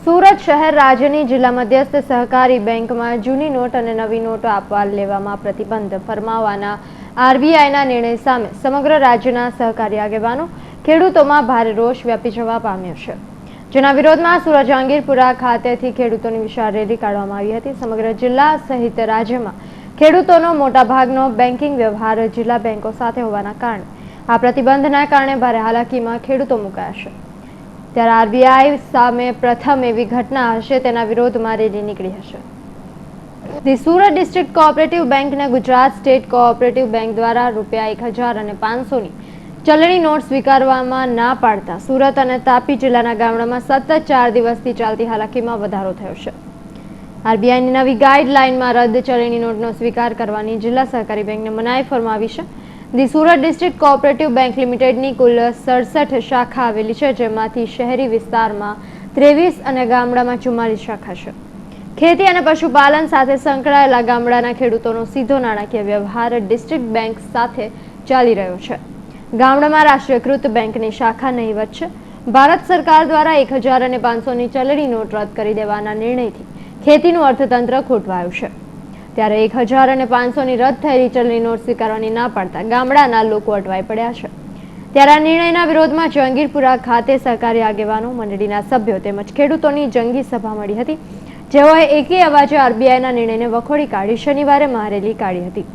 સુરત શહેર રાજ્યની જિલ્લા મધ્યસ્થ સહકારી બેંકમાં જૂની નોટ અને નવી નોટો આપવા લેવામાં પ્રતિબંધ ફરમાવવાના આરબીઆઈના નિર્ણય સામે સમગ્ર રાજ્યના સહકારી આગેવાનો ખેડૂતોમાં ભારે રોષ વ્યાપી જવા પામ્યો છે, જેના વિરોધમાં સુરત જહાંગીરપુરા ખાતેથી ખેડૂતોની વિશાળ રેલી કાઢવામાં આવી હતી। સમગ્ર જિલ્લા સહિત રાજ્યમાં ખેડૂતોનો મોટાભાગનો બેન્કિંગ વ્યવહાર જિલ્લા બેંકો સાથે હોવાના કારણે આ પ્રતિબંધના કારણે ભારે હાલાકીમાં ખેડૂતો મુકાયા છે। ત્યારે આરબીઆઈ સામે પ્રથમ એવી ઘટના હશે તેના વિરોધમાં રેલી નીકળી હશે। ધી સુરત ડિસ્ટ્રિક્ટ કોઓપરેટિવ બેંકને ગુજરાત સ્ટેટ કોઓપરેટિવ બેંક દ્વારા ₹1000 અને 500 ની ચલણી નોટ સ્વીકારવામાં ના પાડતા સુરત અને તાપી જિલ્લાના ગામડામાં સતત 4 દિવસથી ચાલતી હાલાકીમાં વધારો થયો છે। આરબીઆઈની નવી ગાઈડલાઈનમાં રદ ચલણી નોટનો સ્વીકાર કરવાની જિલ્લા સહકારી બેંકને મનાઈ ફરમાવી છે। The Surat district cooperative bank લિમિટેડની કુલ 67 શાખા આવેલી છે, જેમાંથી શહેરી વિસ્તારમાં 23 અને ગામડામાં 44 શાખા છે। ખેતી અને પશુપાલન સાથે સંકળાયેલા ગામડાના ખેડૂતોનો સીધો નાણાકીય વ્યવહાર ડિસ્ટ્રિક્ટ બેંક સાથે ચાલી રહ્યો છે। ગામડામાં રાષ્ટ્રીયકૃત બેંકની શાખા નહીવત છે। ભારત સરકાર દ્વારા 1000 અને 500 ની ચલણી નોટ રદ કરી દેવાના નિર્ણયથી ખેતીનું અર્થતંત્ર ખોટવાયું છે। ત્યારે 1000 અને 500 ની રદ થયેલી ચલણી નોટ સ્વીકારવાની ના પાડતા ગામડાના લોકો અટવાઈ પડ્યા છે। ત્યારે આ નિર્ણયના વિરોધમાં જહાંગીરપુરા ખાતે સહકારી આગેવાનો, મંડળીના સભ્યો તેમજ ખેડૂતોની જંગી સભા મળી હતી, જેઓએ એકી અવાજે આરબીઆઈના નિર્ણયને વખોડી કાઢી શનિવારે મહારેલી કાઢી હતી।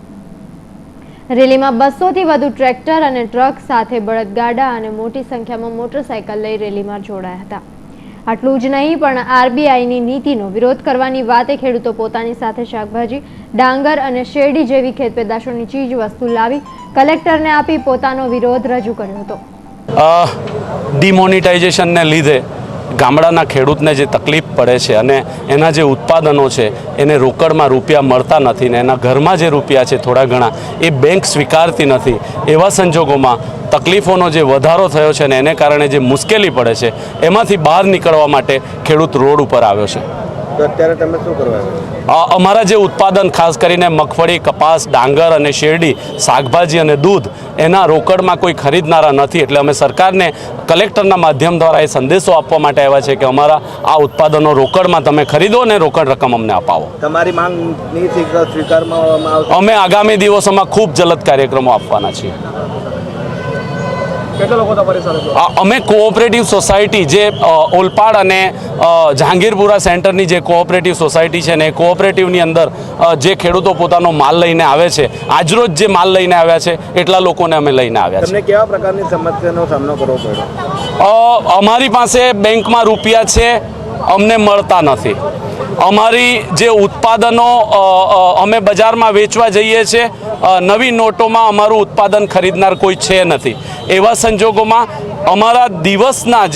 રેલીમાં 200 થી વધુ ટ્રેક્ટર અને ટ્રક સાથે બળદગાડા અને મોટી સંખ્યામાં મોટરસાયકલ લઈ રેલીમાં જોડાયા હતા। આટલું જ નહીં, પણ આરબીઆઈની નીતિનો વિરોધ કરવાની વાતે ખેડૂતો પોતાની સાથે શાકભાજી, ડાંગર અને શેરડી જેવી ખેતપેદાશોની ચીજ વસ્તુ લાવી કલેક્ટરને આપી પોતાનો વિરોધ રજૂ કર્યો હતો। ડિમોનિટાઇઝેશનને લીધે ગામડાના ખેડૂતને જે તકલીફ પડે છે અને એના જે ઉત્પાદનો છે એને રોકડમાં રૂપિયા મળતા નથી ને એના ઘરમાં જે રૂપિયા છે થોડા ઘણા એ બેંક સ્વીકારતી નથી। એવા સંજોગોમાં તકલીફોનો જે વધારો થયો છે ને એને કારણે જે મુશ્કેલી પડે છે એમાંથી બહાર નીકળવા માટે ખેડૂત રોડ ઉપર આવ્યો છે। તો અત્યારે તમે શું કરવા અમારા જે ઉત્પાદન ખાસ કરીને મગફળી, કપાસ, ડાંગર અને શેરડી, શાકભાજી અને દૂધ એના રોકડમાં કોઈ ખરીદનારા નથી, એટલે અમે સરકારને કલેક્ટરના માધ્યમ દ્વારા એ સંદેશો આપવા માટે આવ્યા છે કે અમારા આ ઉત્પાદનો રોકડમાં તમે ખરીદો અને રોકડ રકમ અમને અપાવો। તમારી માંગની સ્વીકારવામાં આવશે? અમે આગામી દિવસોમાં ખૂબ જલદ કાર્યક્રમો આપવાના છીએ। અમે કોઓપરેટિવ સોસાયટી જે ઓલપાડ અને જહાંગીરપુરા સેન્ટરની જે કોઓપરેટિવ સોસાયટી છે ને એ કોઓપરેટિવની અંદર જે ખેડૂતો પોતાનો માલ લઈને આવે છે, આજરોજ જે માલ લઈને આવ્યા છે એટલા લોકોને અમે લઈને આવ્યા છે। તમને કેવા પ્રકારની સમસ્યાનો સામનો કરવો પડ્યો? અમારી પાસે બેંકમાં રૂપિયા છે, અમને મળતા નથી। અમારી જે ઉત્પાદનો અમે બજારમાં વેચવા જઈએ છીએ, નવી નોટોમાં અમારું ઉત્પાદન ખરીદનાર કોઈ છે નથી। એવા સંજોગોમાં અમારા દિવસના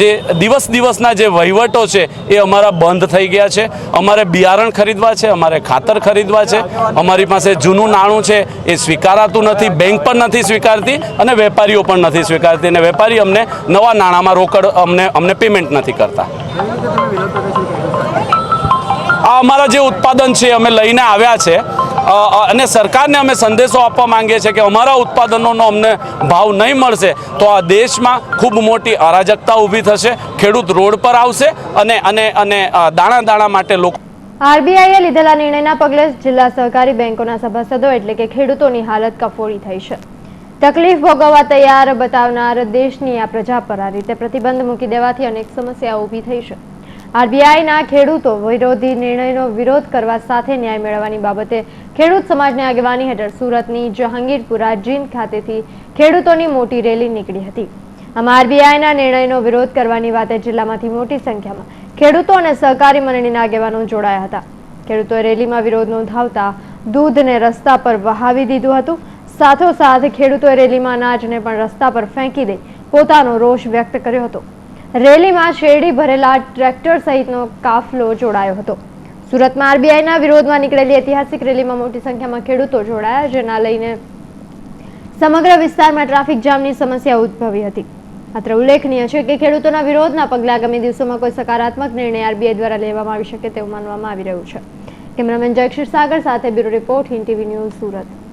જે વહીવટો છે એ અમારા બંધ થઈ ગયા છે। અમારે બિયારણ ખરીદવા છે, અમારે ખાતર ખરીદવા છે, અમારી પાસે જૂનું નાણું છે એ સ્વીકારાતું નથી, બેંક પણ નથી સ્વીકારતી અને વેપારીઓ પણ નથી સ્વીકારતી, અને વેપારી અમને નવા નાણાંમાં રોકડ અમને પેમેન્ટ નથી કરતા। આ અમારા જે ઉત્પાદન છે અમે લઈને આવ્યા છે અને સરકારને અમે સંદેશો આપવા માંગીએ છીએ કે અમારા ઉત્પાદનોનો અમને ભાવ નહીં મળશે તો આ દેશમાં ખૂબ મોટી અરાજકતા ઊભી થશે, ખેડૂત રોડ પર આવશે અને દાણા માટે લોકો। આરબીઆઈએ લીધેલા નિર્ણયના પગલે જિલ્લા સહકારી બેંકોના સભાસદો એટલે કે ખેડૂતોની હાલત કફોડી થઈ છે। તકલીફ ભોગવવા તૈયાર બતાવનાર દેશની આ પ્રજા પર આ રીતે પ્રતિબંધ મૂકી દેવાથી અનેક સમસ્યાઓ ઊભી થઈ છે। આરબીઆઈના ખેડૂતો વિરોધી નિર્ણયનો વિરોધ કરવા સાથે ન્યાય મેળવવાની બાબતે ખેડૂત સમાજની આગેવાની હેઠળ સુરતની જહાંગીરપુરા જીન ખાતેથી ખેડૂતોની મોટી રેલી નીકળી હતી। આમાં આરબીઆઈના નિર્ણયનો વિરોધ કરવાની વાતે જિલ્લામાંથી મોટી સંખ્યામાં ખેડૂતો અને સહકારી મંડળીના આગેવાનો જોડાયા હતા। ખેડૂતોએ રેલીમાં વિરોધ નોંધાવતા દૂધને રસ્તા પર વહાવી દીધું હતું। સાથોસાથ ખેડૂતોએ રેલીમાં અનાજને પણ રસ્તા પર ફેંકી દઈ પોતાનો રોષ વ્યક્ત કર્યો હતો। રેલીમાં શેરડી ભરેલા ટ્રેક્ટર સહિતનો કાફલો જોડાયો હતો। સુરતમાં આરબીઆઈના વિરોધમાં નીકળેલી ઐતિહાસિક રેલીમાં મોટી સંખ્યામાં ખેડૂતો જોડાયા, જેના લઈને સમગ્ર વિસ્તારમાં ટ્રાફિક જામની સમસ્યા ઉદ્ભવી હતી। માત્ર ઉલ્લેખનીય છે કે ખેડૂતોના વિરોધના પગલે આગામી દિવસોમાં કોઈ સકારાત્મક નિર્ણય આરબીઆઈ દ્વારા લેવામાં આવી શકે તેવું માનવામાં આવી રહ્યું છે। કેમેરામેન જય ક્ષીરસાગર સાથે bureau report, Hind TV news, Surat.